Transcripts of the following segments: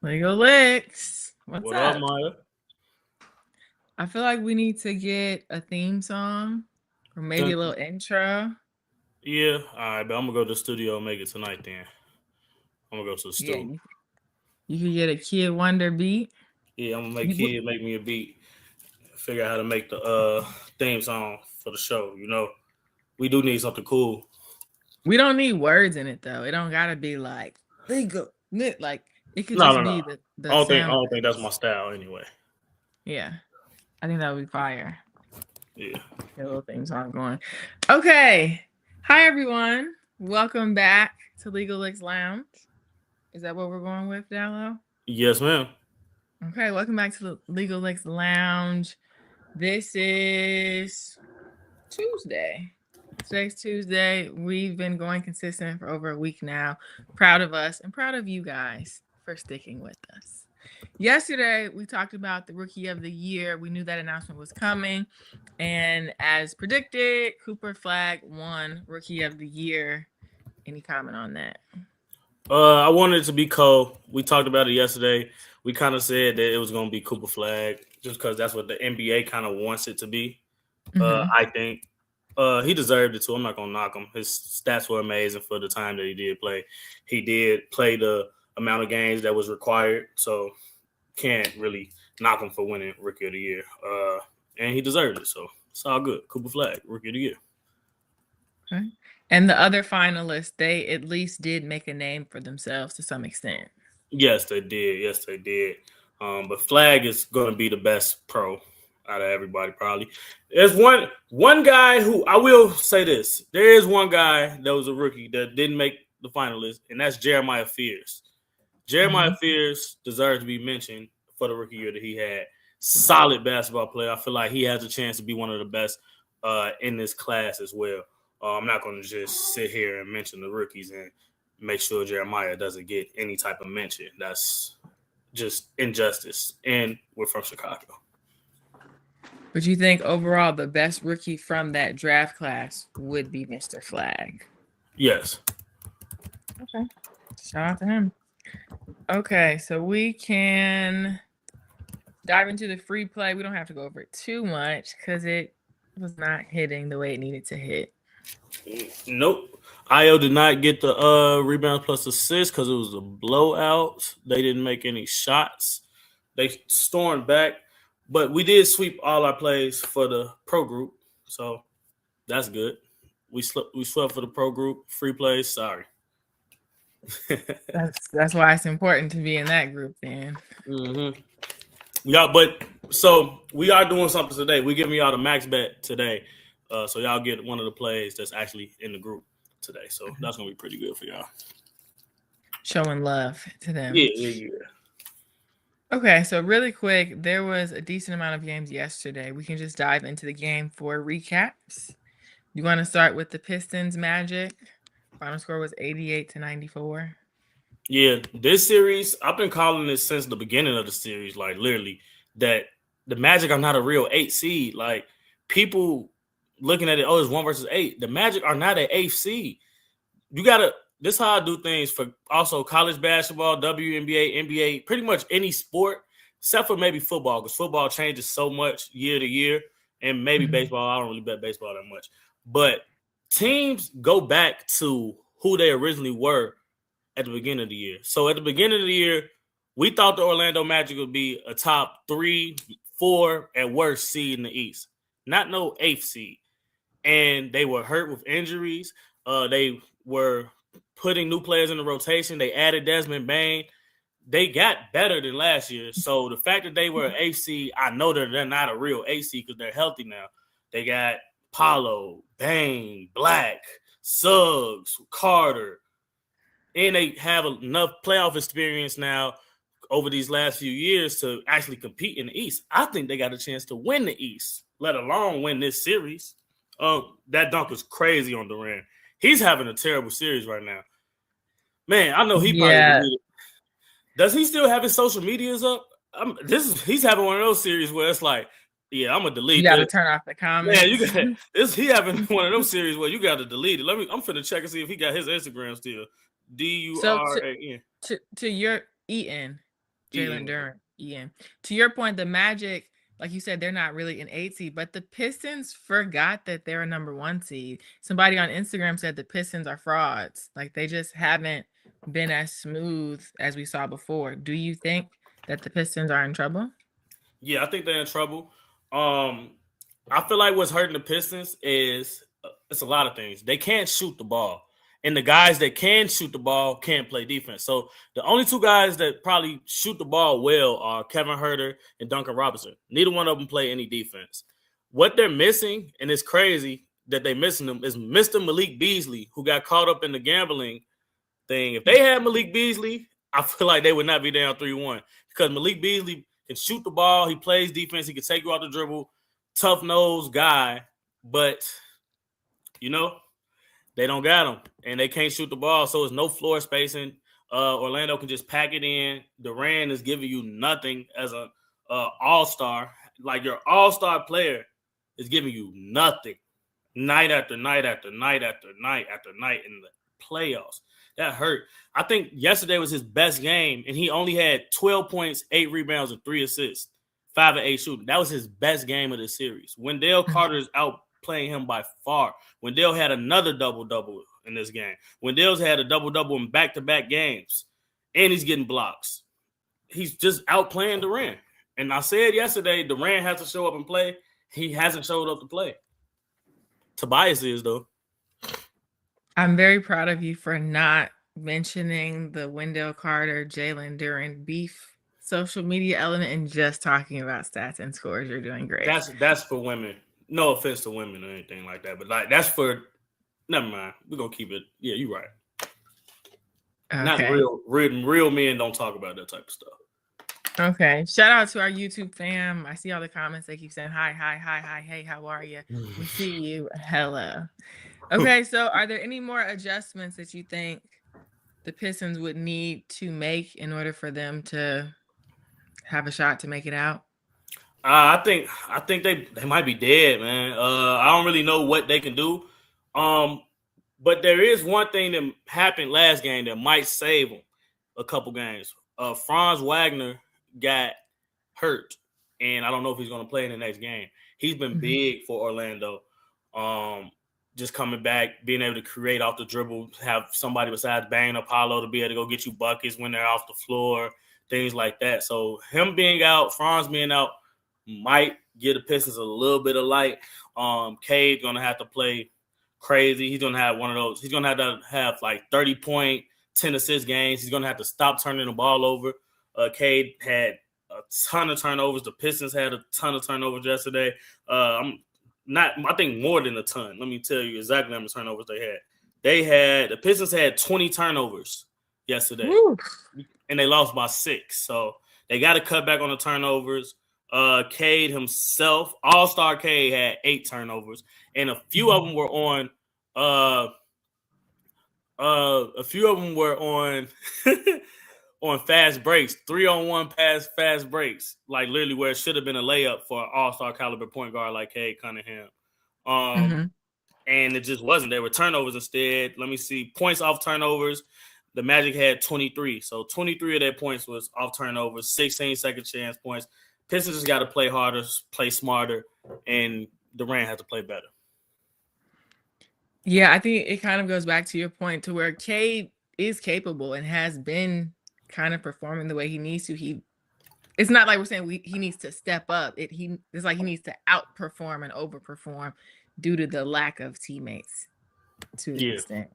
Legal Licks. What's What up, up? Maya? I feel like we need to get a theme song or maybe a little intro. Yeah, all right, but I'm gonna go to the studio and make it tonight. Then I'm gonna go to the Yeah, studio. you could get a Kid Wonder beat. Yeah, I'm gonna make You- Kid make me a beat. Figure out how to make the theme song for the show. We do need something cool. We don't need words in it though. It don't gotta be like legal. Like it could No, just no, be no. the I sound don't think that's my effects. style anyway. Yeah, I think that would be fire. Yeah. Get a little theme song going. Okay. Hi everyone. Welcome back to Legal Licks Lounge. Is that what we're going with, Dallo? Yes, ma'am. Okay, welcome back to the Legal Lex Lounge. This is Tuesday. Today's Tuesday. We've been going consistent for over a week now. Proud of us and proud of you guys for sticking with us. Yesterday, we talked about the Rookie of the Year. We knew that announcement was coming. And as predicted, Cooper Flag won Rookie of the Year. Any comment on that? I wanted it to be Cole. We talked about it yesterday. We kind of said that it was gonna be Cooper Flag just because that's what the NBA kind of wants it to be. Mm-hmm. I think he deserved it too. I'm not gonna knock him. His stats were amazing for the time that he did play. He did play the amount of games that was required, so can't really knock him for winning Rookie of the Year. And he deserved it, so it's all good. Cooper Flag, Rookie of the Year. Okay. And the other finalists, they at least did make a name for themselves to some extent. Yes, they did. Yes, they did. But Flag is going to be the best pro out of everybody, probably. There's one guy who I will say this: there is one guy that was a rookie that didn't make the finalists, and that's Jeremiah Fears. Jeremiah Mm-hmm. Fears deserves to be mentioned for the rookie year that he had. Solid basketball player. I feel like he has a chance to be one of the best in this class as well. I'm not going to just sit here and mention the rookies and make sure Jeremiah doesn't get any type of mention. That's just injustice. And we're from Chicago. But you think overall the best rookie from that draft class would be Mr. Flag? Yes. Okay. Shout out to him. Okay, so we can dive into the free play. We don't have to go over it too much because it was not hitting the way it needed to hit. Nope. Io did not get the rebounds plus assists because it was a blowout. They didn't make any shots. They stormed back, but we did sweep all our plays for the pro group, so that's good. We swept for the pro group. Free plays, sorry. That's why it's important to be in that group then. Mm-hmm. Yeah, but so we are doing something today. We're giving y'all the max bet today. So y'all get one of the plays that's actually in the group today. So that's gonna be pretty good for y'all. Showing love to them. Yeah. Okay, so really quick, there was a decent amount of games yesterday. We can just dive into the game for recaps. You want to start with the Pistons Magic? Final score was 88-94. Yeah, this series, I've been calling this since the beginning of the series, like literally, that the Magic are not a real 8 seed. Like people looking at it, oh, it's 1 versus 8. The Magic are not an 8th seed. You gotta. This is how I do things for also college basketball, WNBA, NBA, pretty much any sport, except for maybe football, because football changes so much year to year, and maybe baseball. I don't really bet baseball that much, but teams go back to who they originally were at the beginning of the year. So at the beginning of the year, we thought the Orlando Magic would be a top 3, 4 at worst seed in the East, not no 8th seed. And they were hurt with injuries. They were putting new players in the rotation. They added Desmond Bane. They got better than last year. So the fact that they were an 8th seed, I know that they're not a real 8th seed because they're healthy now. They got Paolo, Bane, Black, Suggs, Carter, and they have enough playoff experience now over these last few years to actually compete in the East. I think they got a chance to win the East, let alone win this series. That dunk was crazy on Durant. He's having a terrible series right now. Man, I know he probably deleted. Does he still have his social medias up? He's having one of those series where it's like, yeah, I'm gonna delete. You got to turn off the comments. Man, you got this. He having one of those series where you got to delete it. I'm finna check and see if he got his Instagram still. DURAN. To your Eaton, Jalen Duren. Yeah. To your point, the Magic, like you said, they're not really an 8 seed, but the Pistons forgot that they're a number 1 seed. Somebody on Instagram said the Pistons are frauds. Like they just haven't been as smooth as we saw before. Do you think that the Pistons are in trouble? Yeah, I think they're in trouble. I feel like what's hurting the Pistons is it's a lot of things. They can't shoot the ball. And the guys that can shoot the ball can't play defense. So the only two guys that probably shoot the ball well are Kevin Huerter and Duncan Robinson. Neither one of them play any defense. What they're missing, and it's crazy that they're missing them, is Mr. Malik Beasley, who got caught up in the gambling thing. If they had Malik Beasley, I feel like they would not be down 3-1 because Malik Beasley can shoot the ball. He plays defense. He can take you out the dribble. Tough-nosed guy. But, they don't got him, and they can't shoot the ball, so there's no floor spacing. Orlando can just pack it in. Durant is giving you nothing as an all-star. Like your all-star player is giving you nothing night after night after night after night after night in the playoffs. That hurt. I think yesterday was his best game, and he only had 12 points, 8 rebounds, and 3 assists, 5 of 8 shooting. That was his best game of the series. Wendell Carter is outplaying him by far. Wendell had another double-double in this game. Wendell's had a double-double in back-to-back games, and he's getting blocks. He's just outplaying Durant. And I said yesterday, Durant has to show up and play. He hasn't showed up to play. Tobias is, though. I'm very proud of you for not mentioning the Wendell Carter, Jalen Duren beef social media element and just talking about stats and scores. You're doing great. That's for women. No offense to women or anything like that, but like that's for. Never mind. We're gonna keep it. Yeah, you're right. Okay. Not real men don't talk about that type of stuff. Okay. Shout out to our YouTube fam. I see all the comments. They keep saying hi, hey, how are you? We see you. Hello. Okay, so are there any more adjustments that you think the Pistons would need to make in order for them to have a shot to make it out? I think they might be dead, man. I don't really know what they can do. But there is one thing that happened last game that might save them a couple games. Franz Wagner got hurt, and I don't know if he's going to play in the next game. He's been big for Orlando. Just coming back, being able to create off the dribble, have somebody besides Bane or Paolo to be able to go get you buckets when they're off the floor, things like that. So him being out, Franz being out, might give the Pistons a little bit of light. Cade going to have to play crazy. He's going to have one of those. He's going to have like 30-point, 10-assist games. He's going to have to stop turning the ball over. Cade had a ton of turnovers. The Pistons had a ton of turnovers yesterday. I think more than a ton. Let me tell you exactly how many turnovers they had. The Pistons had 20 turnovers yesterday. Woo. And they lost by 6. So they got to cut back on the turnovers. Cade himself, All-Star Cade, had 8 turnovers, and a few of them were on. A few of them were on on fast breaks, 3-on-1 fast breaks, like literally where it should have been a layup for an All-Star caliber point guard like Cade Cunningham. And it just wasn't. They were turnovers instead. Let me see. Points off turnovers. The Magic had 23. So 23 of their points was off turnovers, 16 second chance points. Pistons just got to play harder, play smarter, and Durant has to play better. Yeah, I think it kind of goes back to your point to where Cade is capable and has been kind of performing the way he needs to. It's not like we're saying he needs to step up. It's like he needs to outperform and overperform due to the lack of teammates to an extent.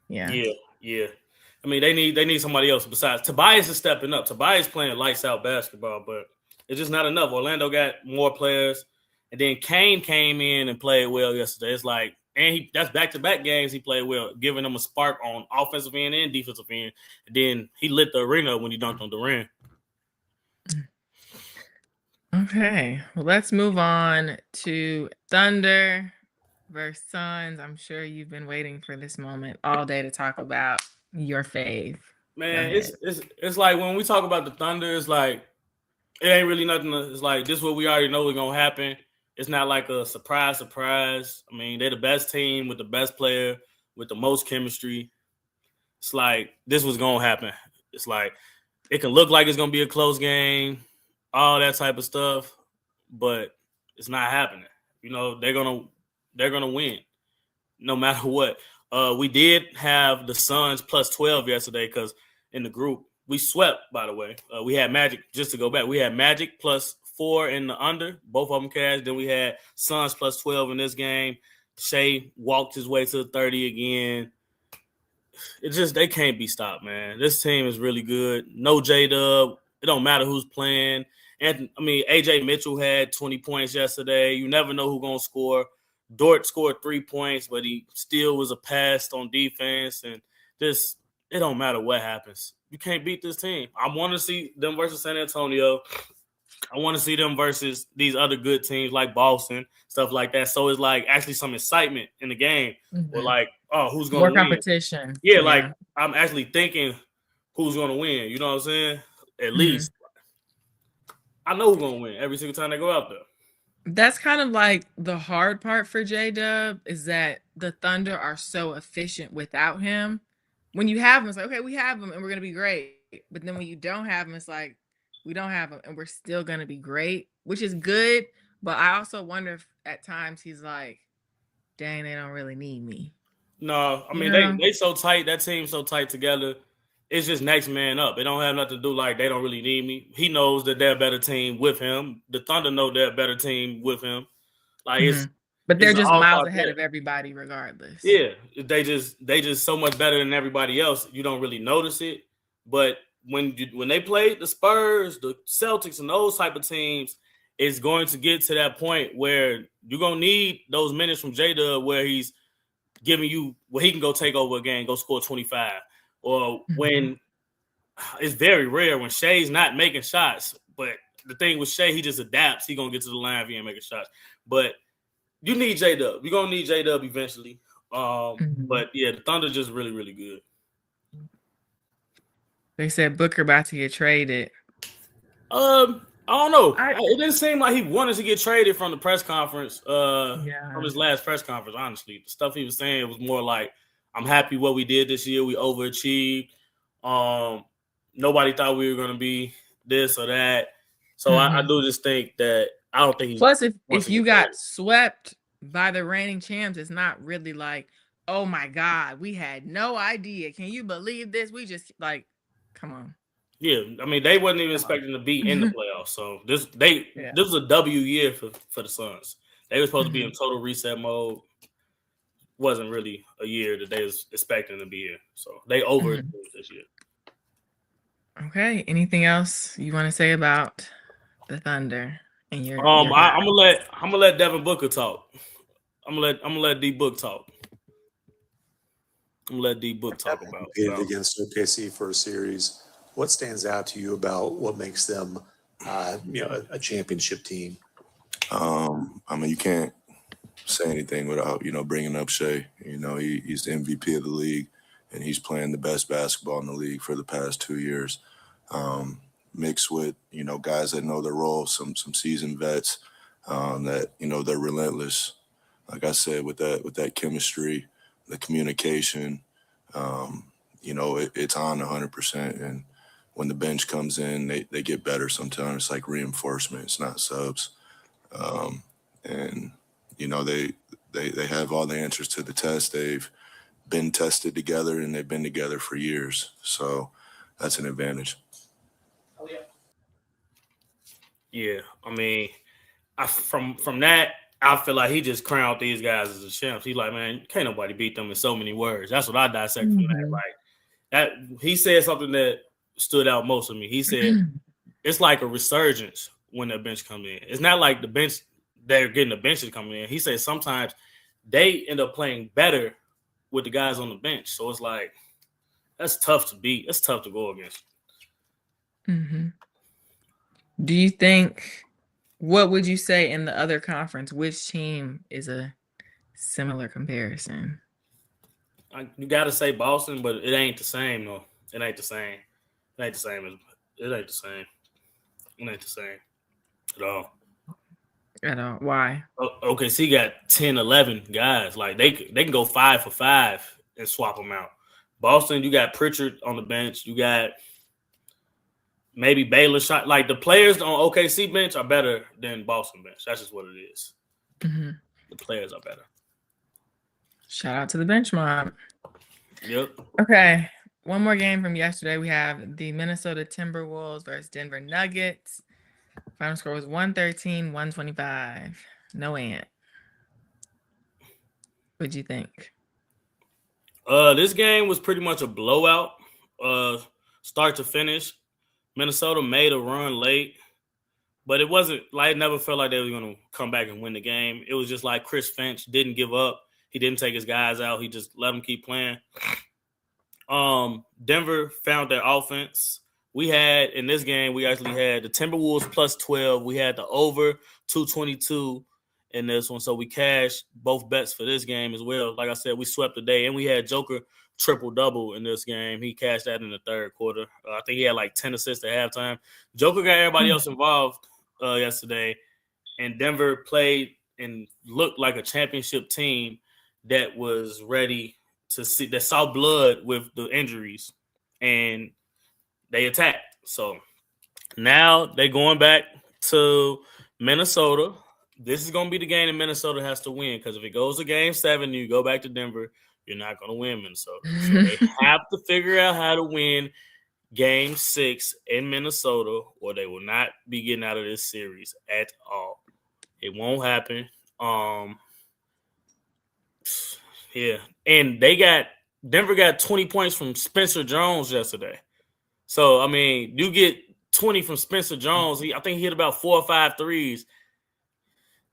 Yeah. I mean, they need somebody else besides Tobias is stepping up. Tobias playing lights out basketball, but it's just not enough. Orlando got more players, and then Kane came in and played well yesterday. It's like, and that's back-to-back games he played well, giving them a spark on offensive end and defensive end. And then he lit the arena when he dunked on Durant. Okay, well, let's move on to Thunder versus Suns. I'm sure you've been waiting for this moment all day to talk about your fave. Man, it's like when we talk about the Thunder, it's like it ain't really nothing. It's like this is what we already know is gonna happen. It's not like a surprise. I mean, they're the best team with the best player with the most chemistry. It's like this was gonna happen. It's like it can look like it's gonna be a close game, all that type of stuff, but it's not happening. You know, they're gonna win no matter what. We did have the Suns plus 12 yesterday because in the group we swept. By the way, we had Magic. Just to go back, we had Magic plus 4 in the under, both of them cashed. Then we had Suns plus 12 in this game. Shea walked his way to the 30 again. It just they can't be stopped, man. This team is really good. No J-Dub. It don't matter who's playing. And I mean, AJ Mitchell had 20 points yesterday. You never know who's gonna score. Dort scored 3 points, but he still was a pass on defense. And just it don't matter what happens. You can't beat this team. I want to see them versus San Antonio. I want to see them versus these other good teams like Boston, stuff like that. So it's like actually some excitement in the game. Or like, oh, who's going to win? More competition. Yeah, like I'm actually thinking who's going to win. You know what I'm saying? At least. I know who's going to win every single time they go out there. That's kind of like the hard part for J-Dub is that the Thunder are so efficient without him. When you have him, it's like, okay, we have him and we're going to be great. But then when you don't have him, it's like, we don't have him and we're still going to be great, which is good. But I also wonder if at times he's like, dang, they don't really need me. No, I mean, they so tight. That team's so tight together. It's just next man up. It don't have nothing to do like they don't really need me. He knows that they're a better team with him. The Thunder know they're a better team with him. Like but they're just miles ahead of everybody regardless. Yeah, they just so much better than everybody else. You don't really notice it. But when they play the Spurs, the Celtics, and those type of teams, it's going to get to that point where you're going to need those minutes from J-Dub where he's giving you where he can go take over a game, go score 25. Or when it's very rare when Shea's not making shots. But the thing with Shea, he just adapts. He's going to get to the line if he ain't making shots. But you need J-Dub. You're going to need J-Dub eventually. But, yeah, the Thunder just really, really good. They said Booker about to get traded. I don't know. It didn't seem like he wanted to get traded from the press conference, from his last press conference, honestly. The stuff he was saying was more like, I'm happy what we did this year. We overachieved. Nobody thought we were going to be this or that. So I do just think that I don't think. Plus, if you got swept by the reigning champs, it's not really like, oh my God, we had no idea. Can you believe this? We just like, come on. Yeah, I mean they wasn't even expecting to be in the playoffs. So this was a W year for the Suns. They were supposed to be in total reset mode. Wasn't really a year that they was expecting to be here. So they overachieved this year. Okay. Anything else you want to say about the Thunder and your I'm gonna let Devin Booker talk. I'm gonna let D Book talk. I'm gonna let D Book talk about against OKC for a series. What stands out to you about what makes them a championship team? I mean, you can't say anything without, bringing up Shea. He's the MVP of the league, and he's playing the best basketball in the league for the past 2 years. Mixed with, guys that know their role, some seasoned vets that, they're relentless. Like I said, with that chemistry, the communication, it's on 100%. And when the bench comes in, they get better sometimes. It's like reinforcement. It's not subs. And they have all the answers to the test. They've been tested together and they've been together for years. So that's an advantage. Oh yeah. Yeah. I mean, from that, I feel like he just crowned these guys as the champs. He's like, man, can't nobody beat them in so many words. That's what I dissect from that. Like that, he said something that stood out most of me. He said it's like a resurgence when the bench comes in. It's not like the bench. They're getting the benches coming in. He said sometimes they end up playing better with the guys on the bench. So it's like, that's tough to beat. That's tough to go against. Do you think, what would you say in the other conference, which team is a similar comparison? You got to say Boston, but it ain't the same, though. It ain't the same. It ain't the same. It ain't the same. It ain't the same at all. At all. Why? Okay, so he got 10, 11 guys. Like they can go 5 for 5 and swap them out. Boston, you got Pritchard on the bench. You got maybe Baylor shot. Like the players on OKC bench are better than Boston bench. That's just what it is. Mm-hmm. The players are better. Shout out to the bench mob. Yep. Okay. One more game from yesterday. We have the Minnesota Timberwolves versus Denver Nuggets. Final score was 113-125. No Ant. What'd you think? This game was pretty much a blowout. Start to finish. Minnesota made a run late, but it wasn't like it never felt like they were going to come back and win the game. It was just like Chris Finch didn't give up. He didn't take his guys out. He just let them keep playing. Denver found their offense. We had in this game, we actually had the Timberwolves plus 12. We had the over 222 in this one. So we cashed both bets for this game as well. Like I said, we swept the day, and we had Joker triple-double in this game. He cashed that in the third quarter. I think he had like 10 assists at halftime. Joker got everybody else involved yesterday, and Denver played and looked like a championship team that was ready to see, that saw blood with the injuries, and they attacked. So now they're going back to Minnesota. This is going to be the game that Minnesota has to win, because if it goes to game 7, you go back to Denver, you're not going to win Minnesota. So they have to figure out how to win game 6 in Minnesota, or they will not be getting out of this series at all. It won't happen. Yeah. And Denver got 20 points from Spencer Jones yesterday. So, I mean, you get 20 from Spencer Jones. I think he hit about 4 or 5 threes.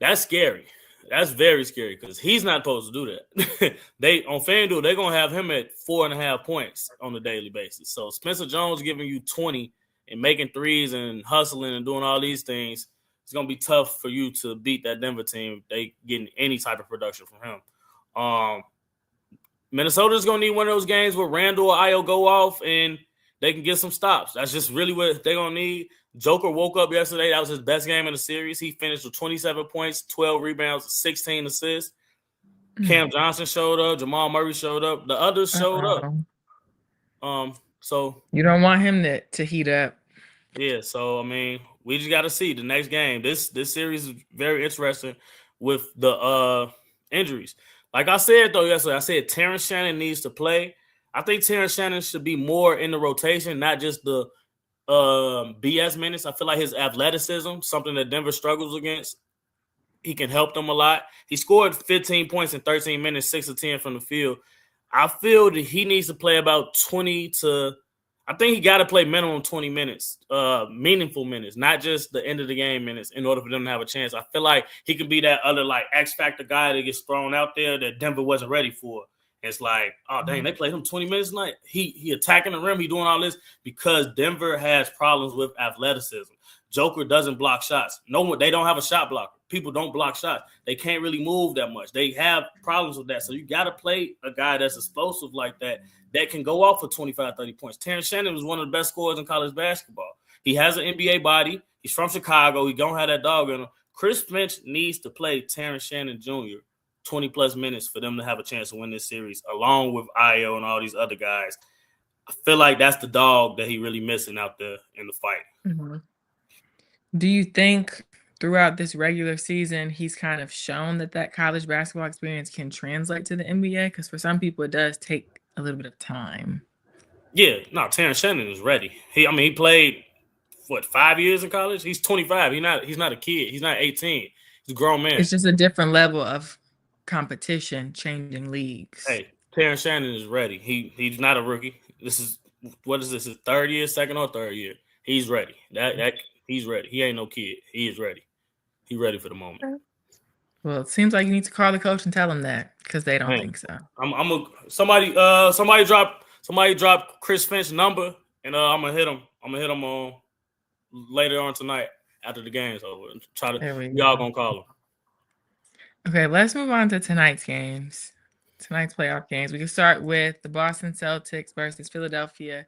That's scary. That's very scary, because he's not supposed to do that. On FanDuel, they're going to have him at 4.5 points on a daily basis. So Spencer Jones giving you 20 and making threes and hustling and doing all these things, it's going to be tough for you to beat that Denver team if they getting any type of production from him. Minnesota's going to need one of those games where Randall or Ayo go off and they can get some stops. That's just really what they're going to need. Joker woke up yesterday. That was his best game in the series. He finished with 27 points, 12 rebounds, 16 assists. Cam Johnson showed up. Jamal Murray showed up. The others showed up. So you don't want him to heat up. Yeah, so, I mean, we just got to see the next game. This series is very interesting with the injuries. Like I said, though, yesterday, I said Terrence Shannon needs to play. I think Terrence Shannon should be more in the rotation, not just the BS minutes. I feel like his athleticism, something that Denver struggles against, he can help them a lot. He scored 15 points in 13 minutes, 6 of 10 from the field. I feel that he needs to play about 20 to – I think he got to play minimum 20 minutes, meaningful minutes, not just the end of the game minutes, in order for them to have a chance. I feel like he could be that other, like, X-factor guy that gets thrown out there that Denver wasn't ready for. It's like, oh, dang, they played him 20 minutes tonight. He attacking the rim. He doing all this because Denver has problems with athleticism. Joker doesn't block shots. They don't have a shot blocker. People don't block shots. They can't really move that much. They have problems with that. So you got to play a guy that's explosive like that can go off for 25, 30 points. Terrence Shannon was one of the best scorers in college basketball. He has an NBA body. He's from Chicago. He don't have that dog in him. Chris Finch needs to play Terrence Shannon Jr. 20-plus minutes for them to have a chance to win this series, along with Ayo and all these other guys. I feel like that's the dog that he really missing out there in the fight. Mm-hmm. Do you think throughout this regular season, he's kind of shown that college basketball experience can translate to the NBA? Because for some people, it does take a little bit of time. Yeah, no, Terrence Shannon is ready. He played, 5 years in college? He's 25. He's not a kid. He's not 18. He's a grown man. It's just a different level of competition, changing leagues. Hey, Terrence Shannon is ready. He's not a rookie. This is his second or third year. He's ready. He's ready. He ain't no kid. He is ready. He's ready for the moment. Well, it seems like you need to call the coach and tell him that, because they don't think so. Somebody drop Chris Finch's number, and I'm gonna hit him. I'm gonna hit him on later on tonight after the game's over. Y'all gonna call him. Okay, let's move on to tonight's games. Tonight's playoff games. We can start with the Boston Celtics versus Philadelphia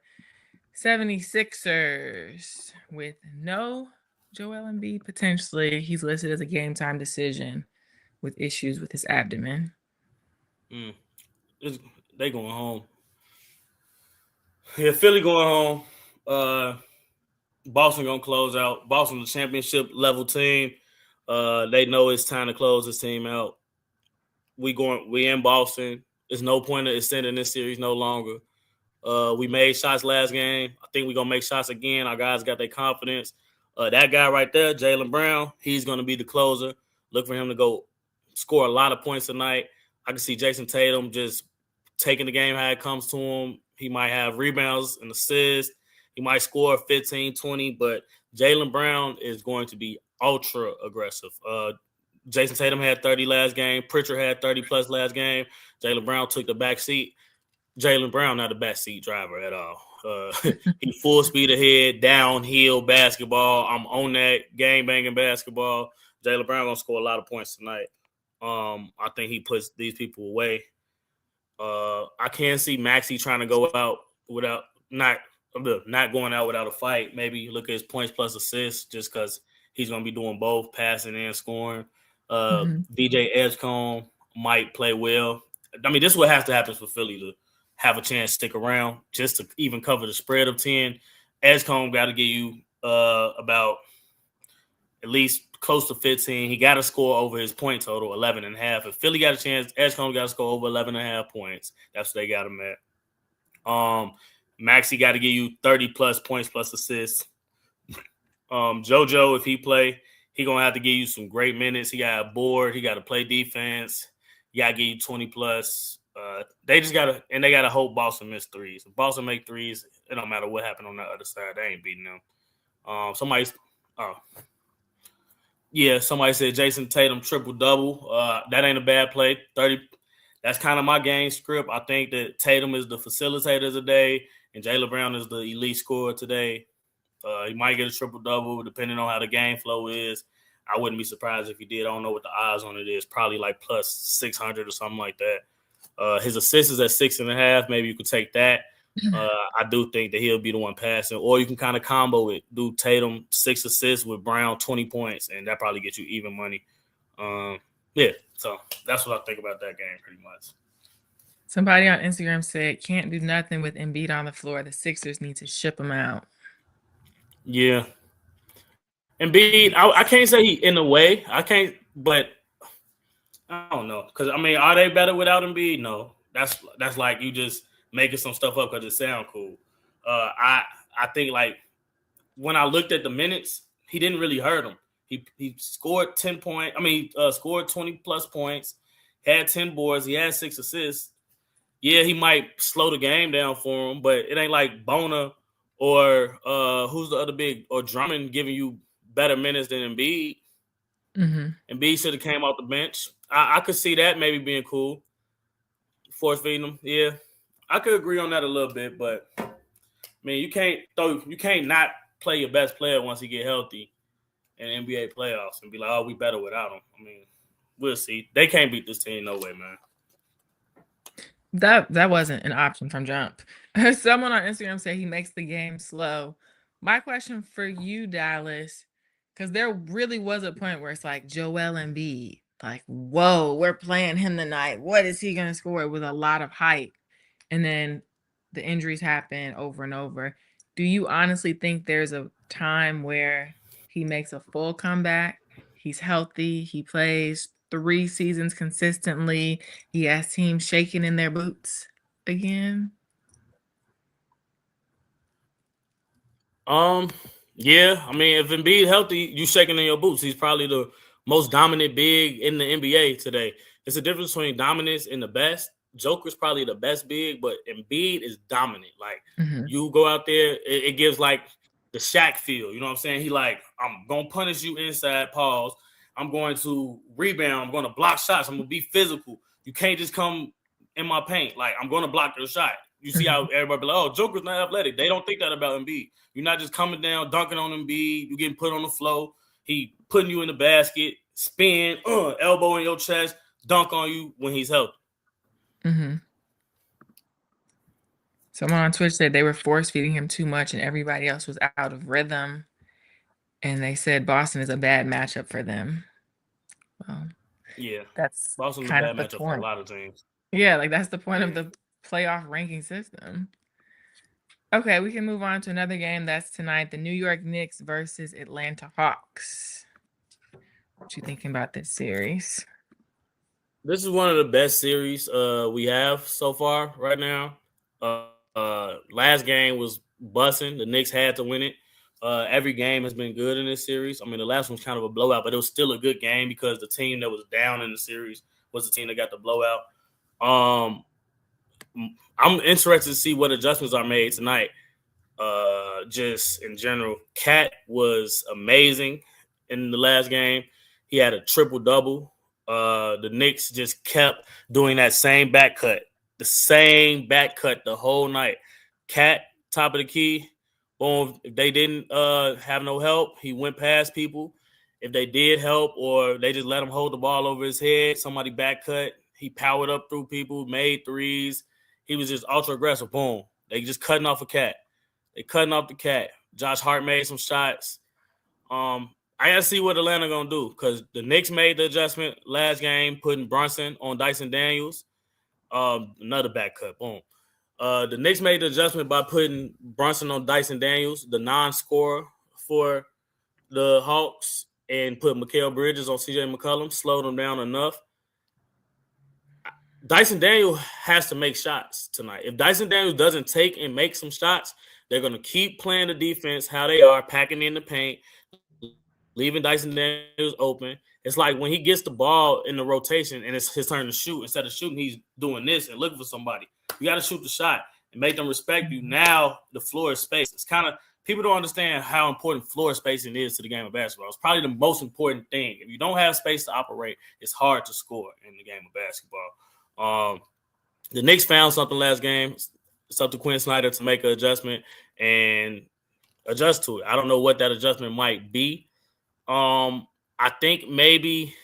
76ers with no Joel Embiid potentially. He's listed as a game time decision with issues with his abdomen. They going home. Yeah, Philly going home. Boston gonna close out. Boston, the championship level team. They know it's time to close this team out. We in Boston. There's no point of extending this series no longer. We made shots last game. I think we're gonna make shots again. Our guys got their confidence. That guy right there, Jaylen Brown, he's gonna be the closer. Look for him to go score a lot of points tonight. I can see Jason Tatum just taking the game how it comes to him. He might have rebounds and assists. He might score 15, 20, but Jaylen Brown is going to be ultra aggressive. Jason Tatum had 30 last game. Pritchard had 30 plus last game. Jaylen Brown took the back seat. Jaylen Brown not a backseat driver at all. He full speed ahead, downhill basketball. I'm on that game banging basketball. Jaylen Brown gonna score a lot of points tonight. I think he puts these people away. I can see Maxey trying to go out without not going out without a fight. Maybe look at his points plus assists just because he's gonna be doing both passing and scoring. DJ Edgecombe might play well. I mean, this is what has to happen for Philly to have a chance to stick around just to even cover the spread of 10. Edgecombe got to get you about at least close to 15. He got to score over his point total, 11.5. If Philly got a chance, Edgecombe got to score over 11.5 points. That's what they got him at. Maxey got to give you 30 plus points plus assists. JoJo, if he play, he going to have to give you some great minutes. He got a board. He got to play defense. He got to give you 20 plus. They just got to – and they got to hope Boston miss threes. If Boston make threes, it don't matter what happened on the other side. They ain't beating them. Somebody said Jason Tatum triple-double. That ain't a bad play. 30. That's kind of my game script. I think that Tatum is the facilitator today and Jaylen Brown is the elite scorer today. He might get a triple-double depending on how the game flow is. I wouldn't be surprised if he did. I don't know what the odds on it is. Probably like plus 600 or something like that. His assist is at 6.5. Maybe you could take that. I do think that he'll be the one passing. Or you can kind of combo it. Do Tatum 6 assists with Brown 20 points, and that probably gets you even money. So that's what I think about that game pretty much. Somebody on Instagram said, can't do nothing with Embiid on the floor. The Sixers need to ship him out. Yeah. Embiid, I can't say he in a way. I can't, but I don't know. Because, I mean, are they better without Embiid? No. That's like you just making some stuff up because it sounds cool. I think, like, when I looked at the minutes, he didn't really hurt him. He scored 10 points. I mean, scored 20-plus points, had 10 boards. He had 6 assists. Yeah, he might slow the game down for him, but it ain't like Bona or who's the other big or Drummond giving you better minutes than Embiid. Embiid should have came off the bench. I could see that maybe being cool. Force feeding him. Yeah, I could agree on that a little bit, but I mean, you can't not play your best player once he get healthy in NBA playoffs and be like, oh, we better without him. I mean, we'll see. They can't beat this team no way, man. That wasn't an option from jump. Someone on Instagram said he makes the game slow. My question for you, Dallas, because there really was a point where it's like Joel Embiid, like, whoa, we're playing him tonight. What is he going to score? With a lot of hype. And then the injuries happen over and over. Do you honestly think there's a time where he makes a full comeback? He's healthy. He plays 3 seasons consistently. He has teams shaking in their boots again. Yeah. I mean, if Embiid healthy, you shaking in your boots. He's probably the most dominant big in the NBA today. It's a difference between dominance and the best. Joker's probably the best big, but Embiid is dominant. Like, you go out there, it gives like the Shaq feel. You know what I'm saying? He like, I'm going to punish you inside, pause. I'm going to rebound. I'm going to block shots. I'm going to be physical. You can't just come in my paint. Like, I'm going to block your shot. You see how everybody be like, oh, Joker's not athletic. They don't think that about Embiid. You're not just coming down, dunking on Embiid. You're getting put on the floor. He putting you in the basket, spin, elbow in your chest, dunk on you when he's healthy. Someone on Twitch said they were force feeding him too much and everybody else was out of rhythm. And they said Boston is a bad matchup for them. Well, yeah, that's Boston's a kind bad of the matchup point. for a lot of teams. Yeah, like that's the point of the playoff ranking system. Okay, we can move on to another game that's tonight. The New York Knicks versus Atlanta Hawks. What you thinking about this series? This is one of the best series we have so far right now. Last game was bussing. The Knicks had to win it. Every game has been good in this series. I mean, the last one was kind of a blowout, but it was still a good game because the team that was down in the series was the team that got the blowout. I'm interested to see what adjustments are made tonight. Just in general, Cat was amazing in the last game. He had a triple-double. The Knicks just kept doing that same back cut, the whole night. Cat, top of the key. Boom. If they didn't have no help, he went past people. If they did help or they just let him hold the ball over his head, somebody back cut, he powered up through people, made threes. He was just ultra aggressive. Boom. They just cutting off a Cat. They cutting off the Cat. Josh Hart made some shots. I gotta see what Atlanta gonna do because the Knicks made the adjustment last game, putting Brunson on Dyson Daniels. Another back cut. Boom. The Knicks made the adjustment by putting Brunson on Dyson Daniels, the non-scorer for the Hawks, and put Mikal Bridges on CJ McCollum, slowed them down enough. Dyson Daniels has to make shots tonight. If Dyson Daniels doesn't take and make some shots, they're going to keep playing the defense how they are, packing in the paint, leaving Dyson Daniels open. It's like when he gets the ball in the rotation and it's his turn to shoot, instead of shooting, he's doing this and looking for somebody. You got to shoot the shot and make them respect you. Now the floor is space. It's kind of – people don't understand how important floor spacing is to the game of basketball. It's probably the most important thing. If you don't have space to operate, it's hard to score in the game of basketball. The Knicks found something last game. It's up to Quinn Snyder to make an adjustment and adjust to it. I don't know what that adjustment might be. I think maybe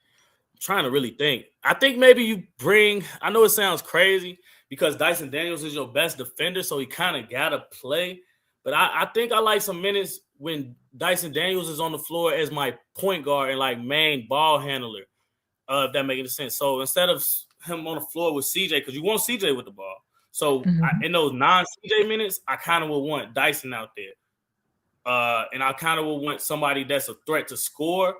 – I'm trying to really think. I think maybe you bring – I know it sounds crazy because Dyson Daniels is your best defender, so he kind of got to play. But I think I like some minutes when Dyson Daniels is on the floor as my point guard and like main ball handler, if that makes any sense. So instead of him on the floor with CJ, because you want CJ with the ball. So in those non-CJ minutes, I kind of would want Dyson out there. And I kind of would want somebody that's a threat to score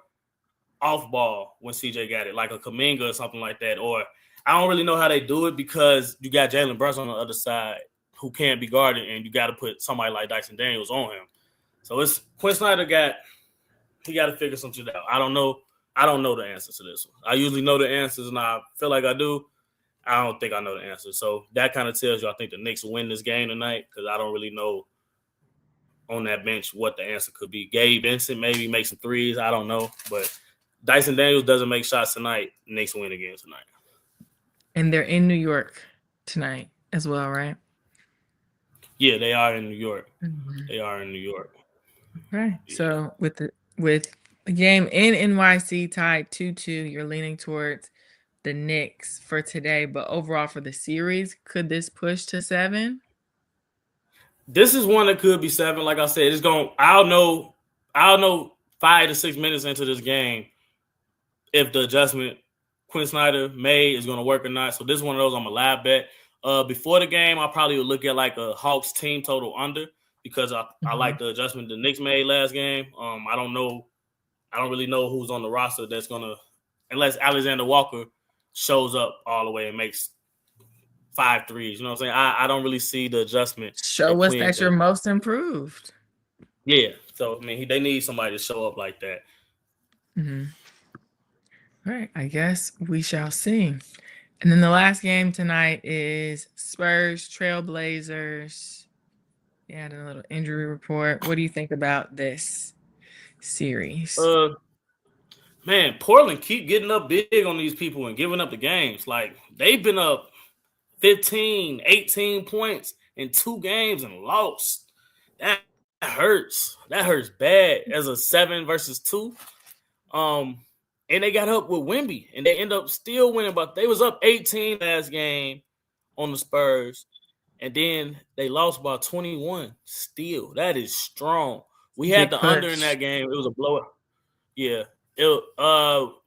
off ball when CJ got it, like a Kuminga or something like that. Or I don't really know how they do it because you got Jalen Brunson on the other side who can't be guarded, and you got to put somebody like Dyson Daniels on him. So it's Quinn Snyder got to figure some shit out. I don't know the answer to this one. I usually know the answers, and I feel like I do. I don't think I know the answer. So that kind of tells you I think the Knicks will win this game tonight because I don't really know on that bench what the answer could be. Gabe Vincent maybe make some threes. I don't know. But Dyson Daniels doesn't make shots tonight. Knicks win again tonight. And they're in New York tonight as well, right? Yeah, they are in New York. They are in New York. Right. Yeah. So with the game in NYC tied 2-2, you're leaning towards the Knicks for today, but overall for the series, could this push to 7? This is one that could be 7. Like I said, I'll know 5 to 6 minutes into this game if the adjustment Quinn Snyder made is going to work or not. So this is one of those I'm a live bet. Before the game, I probably would look at like a Hawks team total under because I like the adjustment the Knicks made last game. I don't really know who's on the roster that's going to, unless Alexander Walker shows up all the way and makes 5 threes. You know what I'm saying? I don't really see the adjustment. Show us that you're most improved. Yeah. So, I mean, they need somebody to show up like that. All right. I guess we shall see. And then the last game tonight is Spurs Trailblazers. Yeah, a little injury report. What do you think about this series? Man, Portland keep getting up big on these people and giving up the games. Like, they've been up 15, 18 points in 2 games and lost. That hurts. That hurts bad as a 7 versus 2. And they got up with Wemby, and they end up still winning. But they was up 18 last game on the Spurs, and then they lost by 21 still. That is strong. We had the under in that game. It was a blowout. Yeah.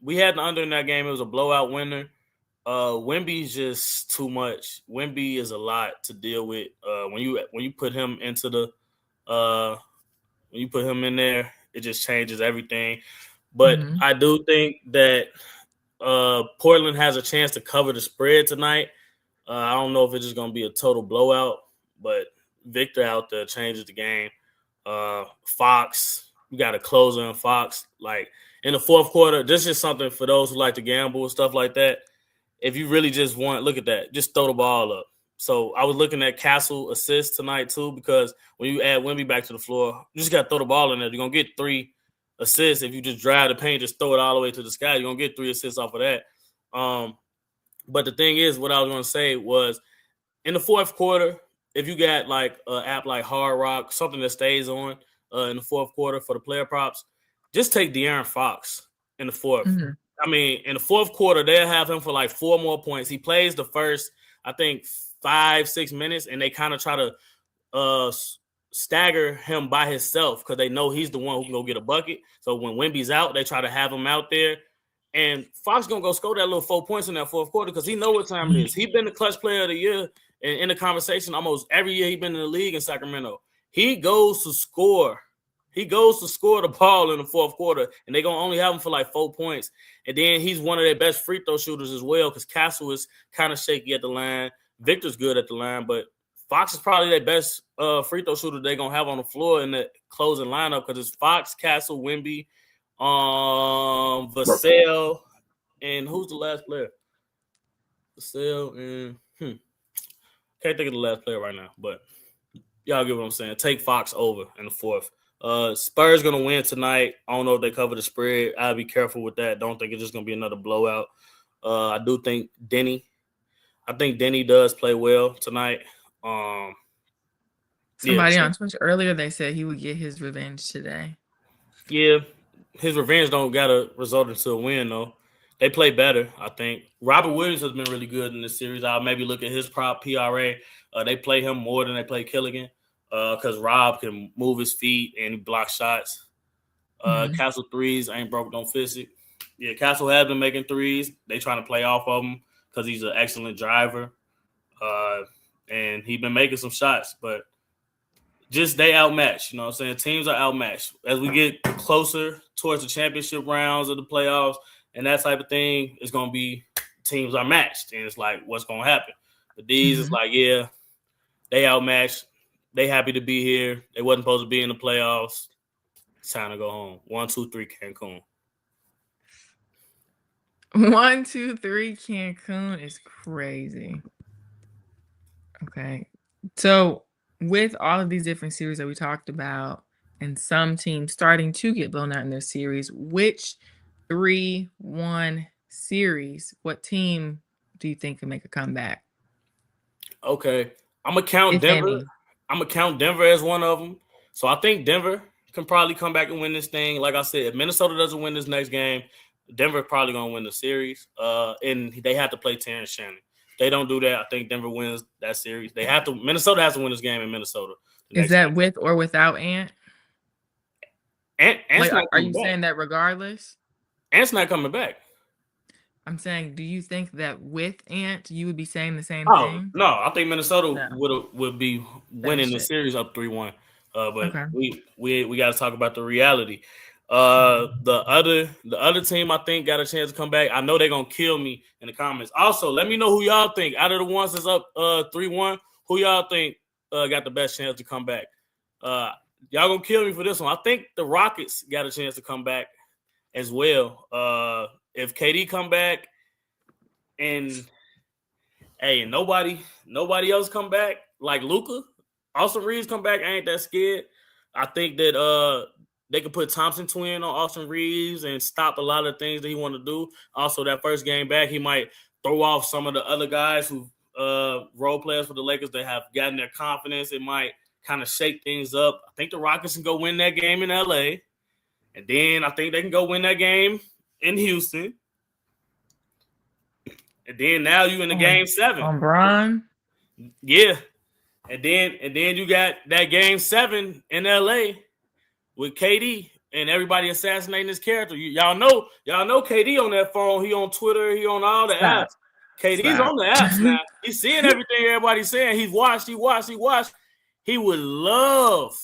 We had the under in that game. It was a blowout winner. Wemby's just too much. Wemby is a lot to deal with. When you put him into the when you put him in there, it just changes everything. But I do think that Portland has a chance to cover the spread tonight. I don't know if it's just going to be a total blowout, but Victor out there changes the game. Fox, you got a closer in Fox. Like in the fourth quarter, this is something for those who like to gamble and stuff like that. If you really just want, look at that, just throw the ball up. So I was looking at Castle assists tonight too, because when you add Wemby back to the floor, you just got to throw the ball in there. You're going to get 3 assists. If you just drive the paint, just throw it all the way to the sky, you're going to get 3 assists off of that. But the thing is, what I was going to say was in the fourth quarter, if you got like an app like Hard Rock, something that stays on in the fourth quarter for the player props, just take De'Aaron Fox in the fourth. I mean, in the fourth quarter, they'll have him for like 4 more points. He plays the first, I think, 5-6 minutes, and they kind of try to stagger him by himself because they know he's the one who can go get a bucket. So when Wemby's out, they try to have him out there. And Fox going to go score that little 4 points in that fourth quarter because he know what time it is. He's been the clutch player of the year in the conversation almost every year he's been in the league in Sacramento. He goes to score. He goes to score the ball in the fourth quarter, and they're going to only have him for like 4 points. And then he's one of their best free throw shooters as well because Castle is kind of shaky at the line. Victor's good at the line, but Fox is probably their best free throw shooter they're going to have on the floor in the closing lineup because it's Fox, Castle, Wemby, Vassell, and who's the last player? Vassell and can't think of the last player right now, but y'all get what I'm saying. Take Fox over in the fourth. Spurs going to win tonight. I don't know if they cover the spread. I'll be careful with that. Don't think it's just going to be another blowout. I do think Denny does play well tonight. Somebody on Twitch earlier, they said he would get his revenge today. Yeah, his revenge don't got to result into a win, though. They play better, I think. Robert Williams has been really good in this series. I'll maybe look at his prop, PRA. They play him more than they play Killigan because Rob can move his feet and he blocks shots. Castle threes ain't broke, don't fix it. Yeah, Castle has been making threes. They trying to play off of him because he's an excellent driver. And he's been making some shots, but just they outmatched. You know what I'm saying? Teams are outmatched. As we get closer towards the championship rounds of the playoffs and that type of thing, it's going to be teams are matched. And it's like, what's going to happen? But these, it's like, yeah, they outmatched. They happy to be here. They wasn't supposed to be in the playoffs. It's time to go home. 1, 2, 3, Cancun. 1, 2, 3, Cancun is crazy. Okay. So with all of these different series that we talked about and some teams starting to get blown out in their series, which 3-1 series, what team do you think can make a comeback? Okay. I'm going to count Denver. I'm going to count Denver as one of them. So I think Denver can probably come back and win this thing. Like I said, if Minnesota doesn't win this next game, Denver probably going to win the series. And they have to play Terrence Shannon. If they don't do that, I think Denver wins that series. Minnesota has to win this game in Minnesota. Is that game. With or without Ant? Ant's like, are you back. Saying that regardless? Ant's not coming back. I'm saying, do you think that with Ant, you would be saying the same thing? No, I think Minnesota would be winning the series up 3-1. But okay. we got to talk about the reality. The other team I think got a chance to come back. I know they're gonna kill me in the comments. Also, let me know who y'all think out of the ones that's up 3-1. Who y'all think got the best chance to come back? Y'all gonna kill me for this one. I think the Rockets got a chance to come back as well. If KD come back and nobody else come back like Luka, Austin Reeves come back, I ain't that scared. I think that they could put Thompson twin on Austin Reeves and stop a lot of things that he want to do. Also, that first game back, he might throw off some of the other guys who role players for the Lakers that have gotten their confidence. It might kind of shake things up. I think the Rockets can go win that game in LA. And then I think they can go win that game in Houston. And then now you in the game 7. On Bron? Yeah. And then you got that game 7 in LA with KD and everybody assassinating his character. Y'all know KD on that phone. He on Twitter. He on all the apps. KD's Stop. on the apps now. He's seeing everything everybody's saying. He watched. He would love,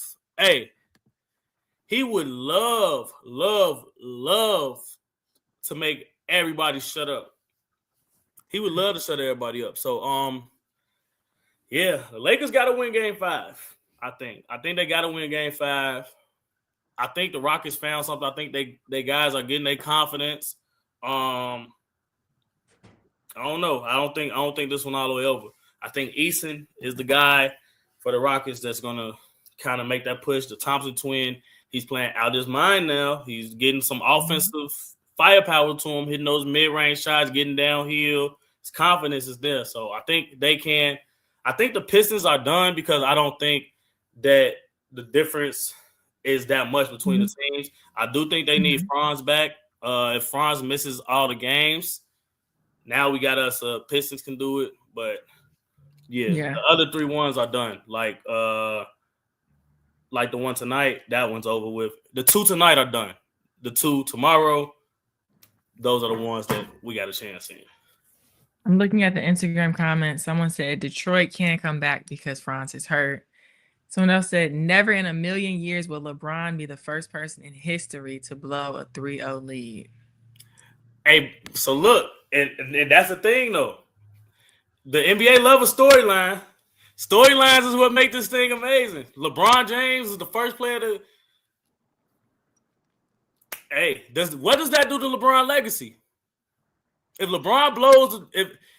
he would love to make everybody shut up. He would love to shut everybody up. So, yeah, the Lakers got to win Game 5. I think they got to win Game 5. I think the Rockets found something. I think they guys are getting their confidence. I don't know. I don't think this one all the way over. I think Eason is the guy for the Rockets that's gonna kind of make that push. The Thompson twin, he's playing out his mind now. He's getting some offensive firepower to him, hitting those mid-range shots, getting downhill. His confidence is there. So I think they can. I think the Pistons are done because I don't think that the difference is that much between the teams. I do think they need Franz back. If Franz misses all the games, now we got us Pistons can do it. But yeah, the other 3 ones are done. Like the one tonight, that one's over with. The 2 tonight are done. The 2 tomorrow, those are the ones that we got a chance in. I'm looking at the Instagram comments. Someone said Detroit can't come back because Franz is hurt. Someone else said, never in a million years will LeBron be the first person in history to blow a 3-0 lead. Hey, so look, and that's the thing, though. The NBA love a storyline. Storylines is what make this thing amazing. LeBron James is the first player to... Hey, what does that do to LeBron's legacy? If LeBron blows,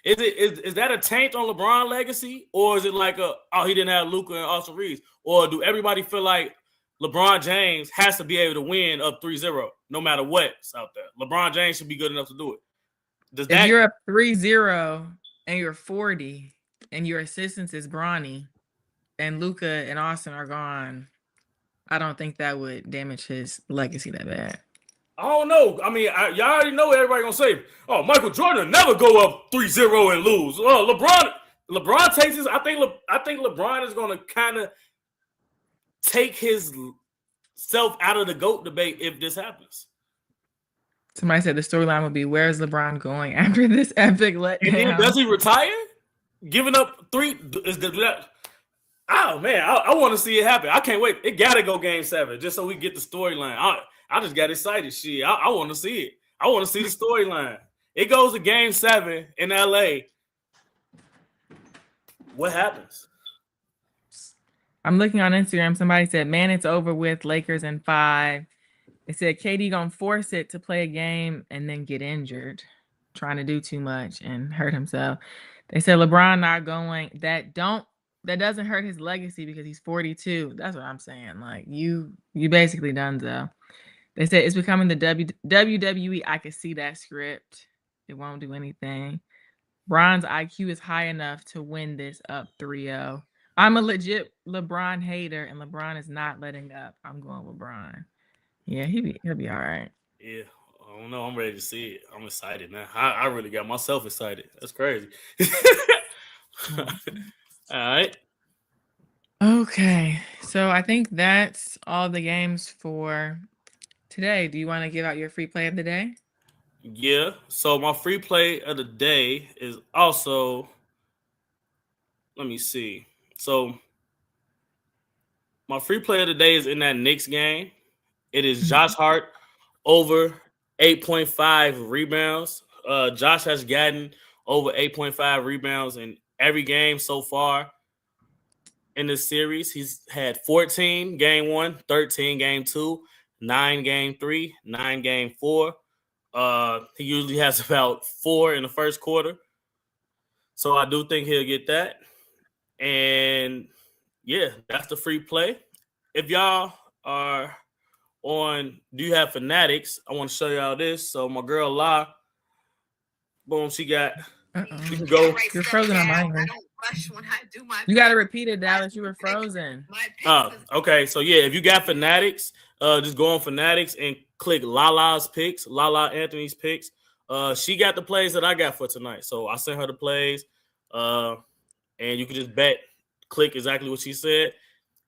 is that a taint on LeBron's legacy, or is it like he didn't have Luka and Austin Reeves, or do everybody feel like LeBron James has to be able to win up 3-0 no matter what's out there? LeBron James should be good enough to do it. If you're up 3-0 and you're 40 and your assistance is Bronny and Luka and Austin are gone, I don't think that would damage his legacy that bad. I don't know. I mean, y'all already know what everybody gonna say. Oh, Michael Jordan never go up 3-0 and lose. Oh, LeBron takes his. I think LeBron is gonna kind of take his self out of the GOAT debate if this happens. Somebody said the storyline would be, where's LeBron going after this epic letdown? Does he retire? Giving up 3 Oh man, I want to see it happen. I can't wait. It gotta go Game 7 just so we get the storyline. I just got excited. Shit, I want to see it. I want to see the storyline. It goes to Game 7 in LA. What happens? I'm looking on Instagram. Somebody said, man, it's over with. Lakers in 5. They said KD gonna force it to play a game and then get injured, trying to do too much and hurt himself. They said LeBron not going. That doesn't hurt his legacy because he's 42. That's what I'm saying. Like you basically done though. They said it's becoming the WWE. I could see that script. It won't do anything. Bron's IQ is high enough to win this up 3-0. I'm a legit LeBron hater, and LeBron is not letting up. I'm going with LeBron. Yeah, he'll be all right. Yeah, I don't know. I'm ready to see it. I'm excited now. I really got myself excited. That's crazy. All right. Okay, so I think that's all the games for today. Do you want to give out your free play of the day? Yeah. So my free play of the day is also, let me see. So my free play of the day is in that Knicks game. It is Josh Hart over 8.5 rebounds. Josh has gotten over 8.5 rebounds in every game so far in this series. He's had 14 Game 1, 13 Game 2, 9 Game 3, 9 Game 4. He usually has about 4 in the first quarter. So I do think he'll get that. And yeah, that's the free play. If y'all are do you have Fanatics? I want to show y'all this. So my girl La, boom, she got. She can go. You're frozen on my end. You got to repeat it, Dallas. You were frozen. Okay. So yeah, if you got Fanatics, just go on Fanatics and click Lala's picks, Lala Anthony's picks. She got the plays that I got for tonight. So I sent her the plays. And you can just click exactly what she said.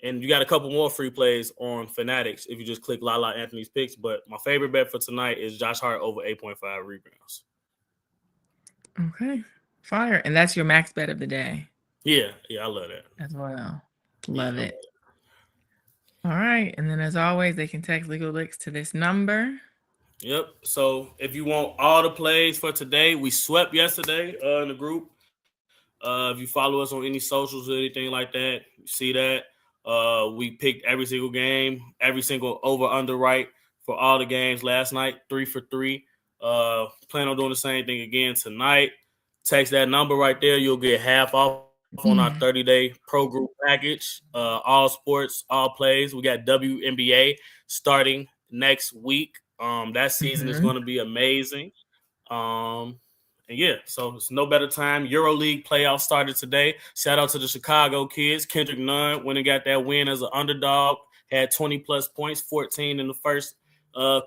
And you got a couple more free plays on Fanatics if you just click Lala Anthony's picks. But my favorite bet for tonight is Josh Hart over 8.5 rebounds. Okay. Fire. And that's your max bet of the day Yeah, I love that. as well. Love Yeah, it. All right. And then as always, they can text Legal Licks to this number. Yep. So if you want all the plays for today, we swept yesterday in the group. If you follow us on any socials or anything like that, you see that. We picked every single game, every single over-under right for all the games last night, 3 for 3. Plan on doing the same thing again tonight. Text that number right there. You'll get half off on our 30-day pro group package. All sports, all plays. We got WNBA starting next week. That season is going to be amazing. And yeah, so it's no better time. EuroLeague playoffs started today. Shout out to the Chicago kids. Kendrick Nunn went and got that win as an underdog. Had 20-plus points, 14 in the first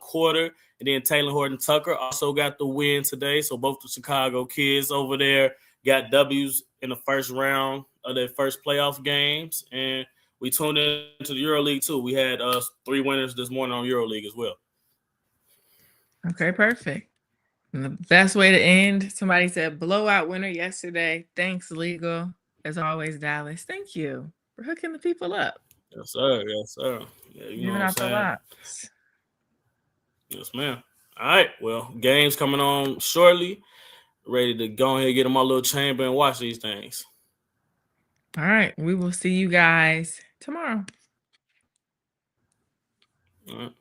quarter. And then Taylor Horton Tucker also got the win today. So both the Chicago kids over there got W's in the first round of their first playoff games. And we tuned into the EuroLeague too. We had 3 winners this morning on EuroLeague as well. Okay, perfect. And the best way to end, somebody said blowout winner yesterday. Thanks, Legal. As always, Dallas. Thank you for hooking the people up. Yes, sir. Yes, sir. Yeah, you know what I'm Giving saying? out the lots. Yes, ma'am. All right. Well, games coming on shortly. Ready to go ahead and get in my little chamber and watch these things. All right. We will see you guys tomorrow. All right.